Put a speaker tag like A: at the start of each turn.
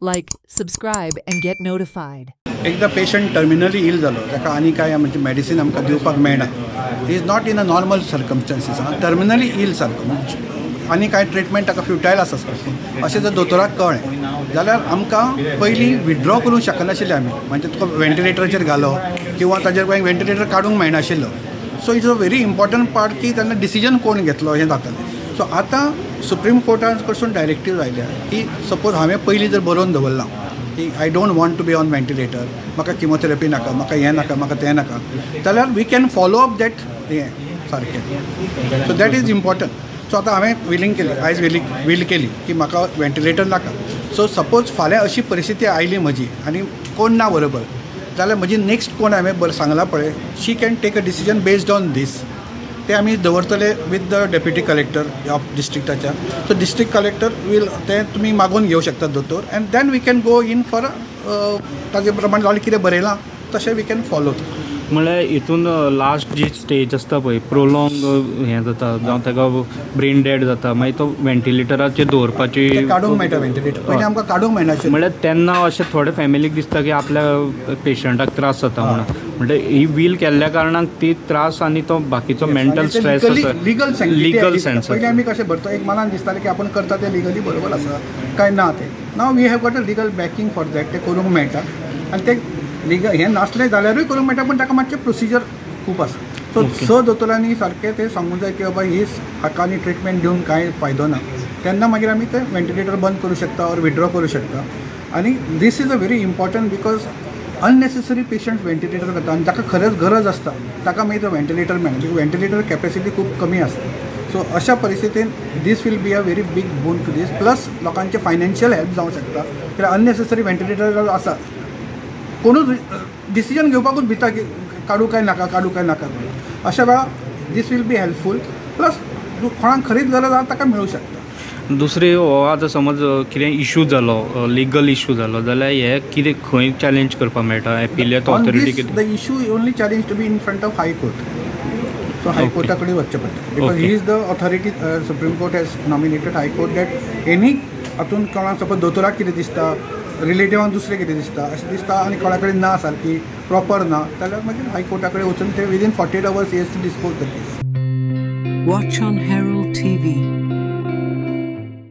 A: Like, subscribe, and get notified.
B: एकदा patient terminally ill जालो ताका आनी काय म्हणजे मेडिसीन आमकां दिवपाक मेळना. He is not in a normal circumstances. Terminally ill सारको आनी काय ट्रिटमेंट ताका फ्युटायल आसा अशें जर दोतोराक कळ्ळें जाल्यार आमकां पयलीं विथड्रॉ करूंक शकनाशिल्ले आमी. म्हणजे तुका वेंटिलेटराचेर घालो किंवा ताजेर वेंटिलेटर काडूंक मेळनाशिल्लो. So it's a very important part की तेन्ना डिसिजन कोण घेतलो हें जातालें. सो आतां सुप्रीम कोर्टान कडसून डायरेक्टीव आयल्या की सपोज हांवें पयलीं जर बरोवन दवरलां की I don't want to be on ventilator, म्हाका किमोथेरपी नाका, म्हाका हें नाका, म्हाका तें नाका, जाल्यार we can follow up that हें सारकें. So that is important. So आतां हांवें विलींग केली, आयज वील केली की म्हाका वेंटिलेटर नाका. सो सपोज फाल्यां अशी परिस्थिती आयली म्हजी आनी कोण ना बरोबर, जाल्यार म्हजी नेक्स्ट कोण हांवें बरं सांगला पळय, she can take a decision based on this. ते आमी दवरतले with the deputy collector of डिस्ट्रिक्टाच्या. सो डिस्ट्रिक्ट कलेक्टर वील ते तुमी मागून घेवं शकतात दोतोर, and then we can go in for ताजे प्रमाणे जालें कितें बरयलां तशें वी कॅन फॉलो.
C: म्हळ्यार हितून लास्ट जी स्टेज आसता पळय, प्रोलॉंग हें जाता जावं ताका ब्रेन डेड जाता, मागीर तो वेंटिलेटराचेर दवरपाची
B: काडूंक मेळटा वेंटिलेटर. पयलीं आमकां काडूंक मेळनाशिल्लें.
C: म्हळ्यार तेन्ना अशें थोडे फॅमिलीक दिसता की आपल्या पेशंटाक त्रास जाता म्हणून. म्हणजे ही वील केल्ल्या कारणान ती त्रास आनी तो बाकीचो मेंटल स्ट्रेस आसा, लिगल सेन्स.
B: पयलीं आमी कशें भरतो, एक मनान दिसतालें की आपण करता तें लिगली बरोबर आसा काय ना तें. Now we have got a legal backing for that. तें करूंक मेळटा आनी तें लिगल हें नासलें जाल्यारूय करूंक मेळटा, पूण ताका मातशें प्रोसिजर खूब आसा. सो दोतोरांनी सारकें तें सांगूंक जाय की बाबा हीच हाका आनी ट्रिटमेंट दिवन कांय फायदो ना. तेन्ना मागीर आमी तें वेंटिलेटर बंद करूं शकता ऑर विथड्रॉ करूं शकता. आनी this is a very important because unnecessary patients ventilator घेता आनी ताका खरेंच गरज आसता, ताका मागीर तो वेंटिलेटर मेळना. बिकॉज वेंटिलेटर कॅपेसिटी खूब कमी आसता. सो अशा परिस्थितीन this will be a very big boon to this. Plus लोकांचे फायनान्शियल हेल्प जावंक शकता. कित्याक अननेसेसरी वेंटिलेटर आसा, कोणूच डिसिजन घेवपाकूच भिता की काडू काय नाका, काडू काय नाका. अशा वेळा दीस वील बी हेल्पफूल. प्लस कोणाक खरीच गरज आसा ताका मेळूं शकता.
C: दुसरी हो आतां समज कितें इशू जालो, लिगल इशू जालो जाल्यार हे कितें खंय चॅलेंज करपाक मेळटा? एपिलेट ऑथॉरिटी कितें?
B: The issue only challenge to be in front of high court. So हायकोर्टा कडेन वचचें पडटा. Because he is the authority. Supreme court has nominated high court that any हातून कोणाक सपोज दोतोराक कितें दिसता, रिलेटिवान दुसरें कितें दिसता, अशें दिसता आनी कोणा कडेन ना सारकी प्रॉपर ना, जाल्यार मागीर हायकोर्टा कडेन वचून ते within 48 hours he has to dispose the case.
A: Watch on Herald TV.